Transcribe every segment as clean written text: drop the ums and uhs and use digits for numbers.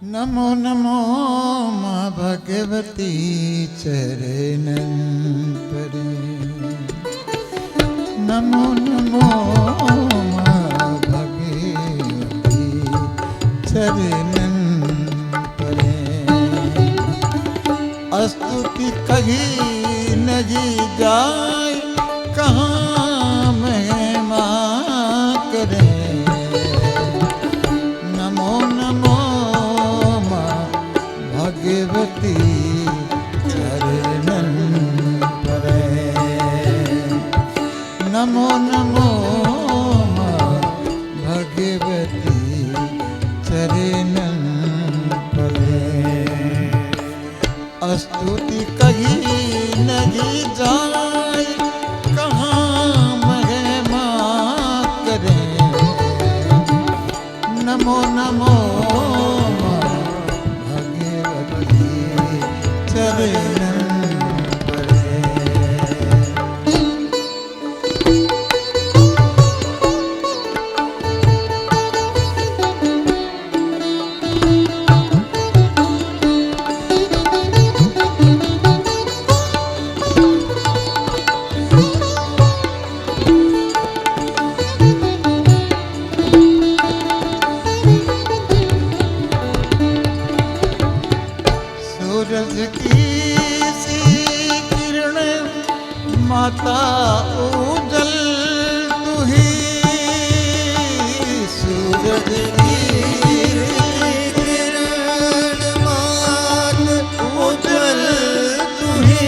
नमो नमो माँ भगवती चरणन परे। नमो नमो माँ भगवती चरणन परे। स्तुति कही नहीं जाए कहाँ महिमा करे। नमो नमो माँ भगवती चरणन परे। नमो नमो माँ भगवती चरणन परे। स्तुति कही नहीं जाए कहाँ महिमा करे। नमो नमो माँ भगवती चरणन परे। सूरज की सी किरण माता उजल तू ही। सूरज की किरण माता उजल तू ही।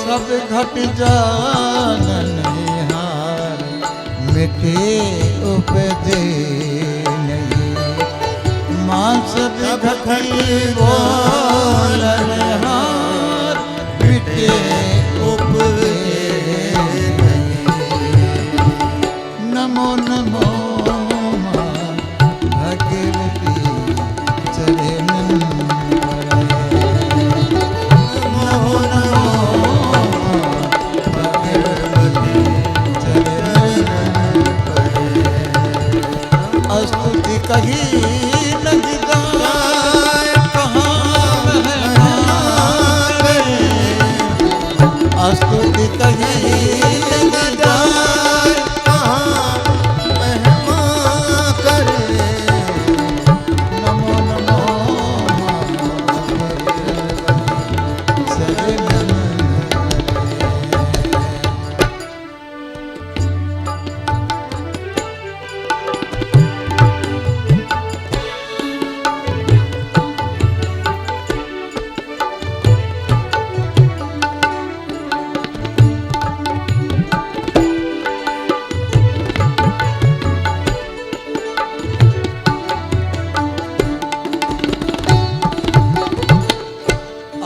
सब घट जानन हार मिटे उपजे नहीं। माँ सब घटी बोलन हार मिटे उपजे नहीं। नमो नमो माँ भगवती चरणन परे। नमो नमो माँ भगवती चरणन परे। स्तुति कही नहीं जाए कहाँ महिमा करे। स्तुति कही नहीं जाए कहाँ महिमा करे। नमो नमो माँ भगवती चरणन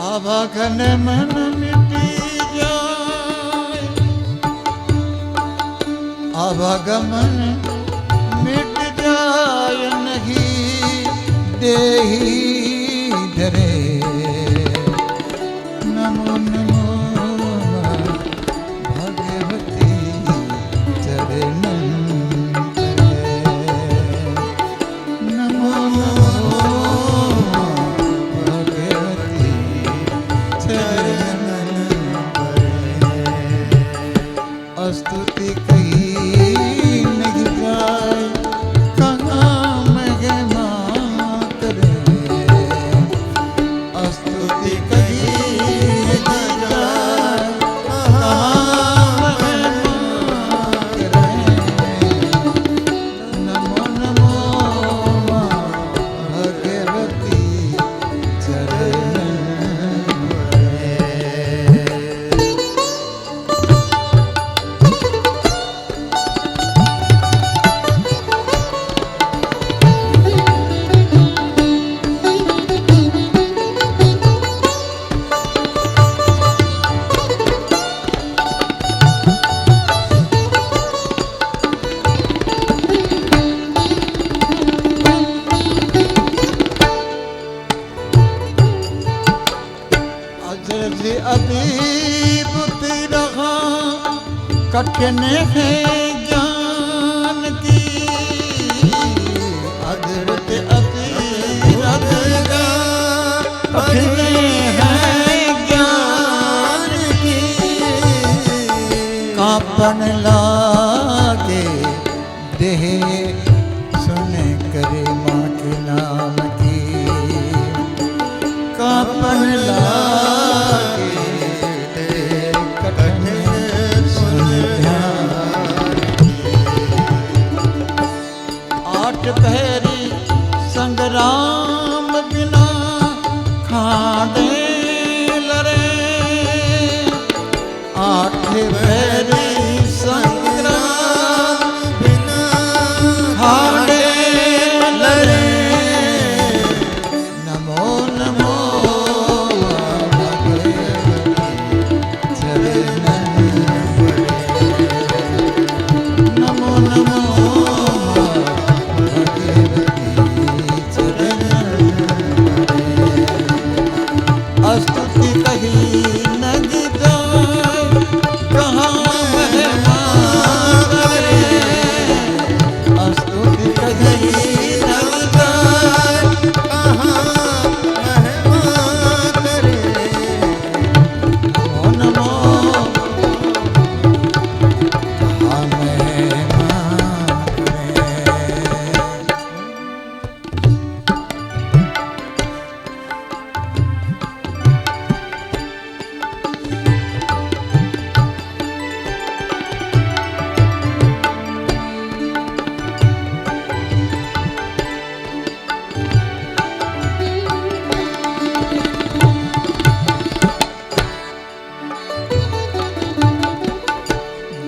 आवागन मन मिटी जाए। आवागमन मिट जाए नहीं देही धरे। नमो नमो माँ भगवती चरणन परे। नमो नमो भगवती चरणन परे। स्तुति कही नहीं जाए कहाँ महिमा करे। स्तुति कही नहीं जाए कहाँ महिमा करे। नमो नमो माँ भगवती चरणन परे। अजर अदीब रहा कठिन है ज्ञान की। हजरत अतीब कठिन है ज्ञान की कापन लागे देह सुन करे माँ के नाम की कापन लागे देह कठिन सुन ध्यान आठ पहरी संग्राम बिना खाने लरे आठ पहरी संग्राम बिना खाने लरे नमो नमो नमो नमो स्तुति कही नग जाए कहाँ महिमा करे स्तुति कही नग जाए कहाँ महिमा करे नमो नमो कहाँ महिमा करे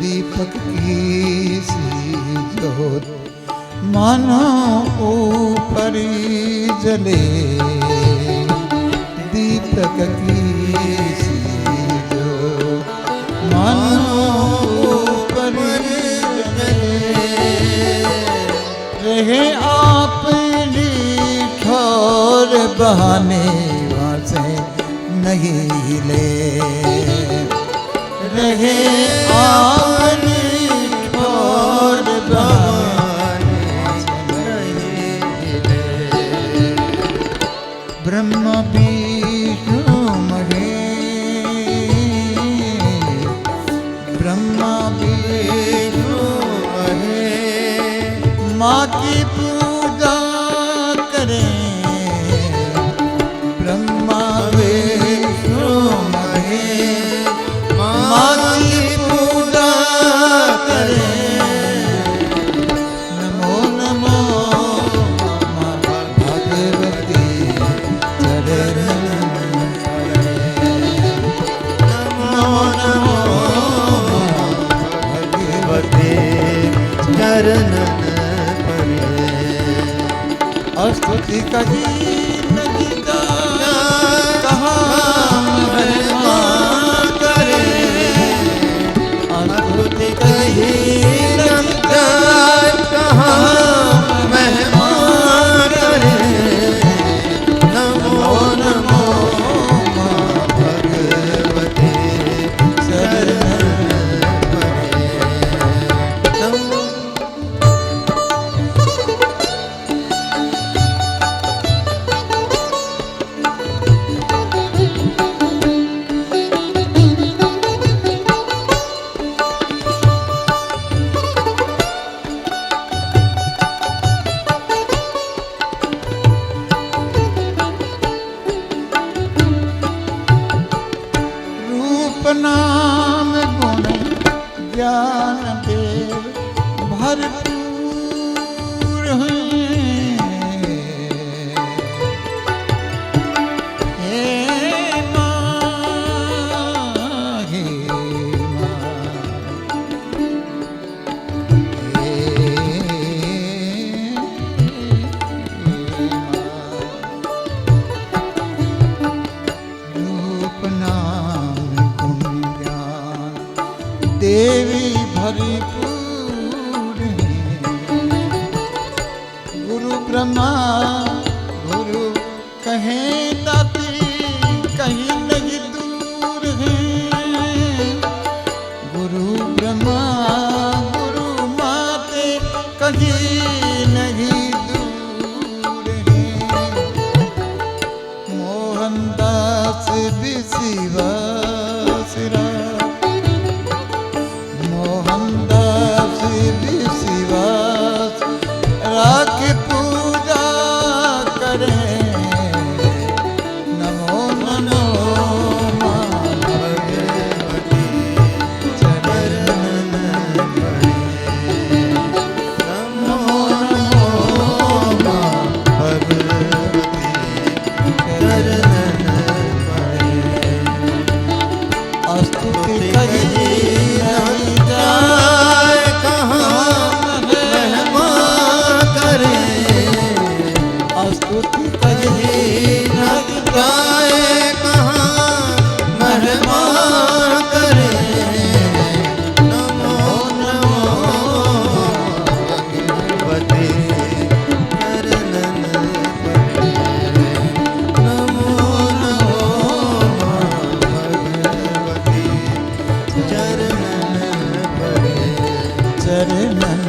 दीपक की सी जोत मानो ऊपरी जले दीपक की सी जोत मानो ऊपरी जले रहे आप ठोर बहाने वासे नहीं ले रहे आने ठोर बहाने नहीं ले ब्रह्म विष्णु महेश ब्रह्मा विष्णु महेश माँ की पूजा करें ब्रह्मा विष्णु महेश माँ की पूजा करें नमो नमो माँ भगवती चरण नमो नमो भगवती चरण स्तुति कही नहीं कहाँ महिमा करे स्तुति कही नहीं कहाँ महिमा करे नमो नमो माँ भगवती चरण नमो नाम गुण ज्ञान देव भरपूर हैं हे माँ हे माँ रूप नाम देवी भरपूर गुरु ब्रह्मा गुरु कहें दाती कहीं नहीं दूर है गुरु ब्रह्मा गुरु माते कहीं नहीं दूर है मोहन રે મન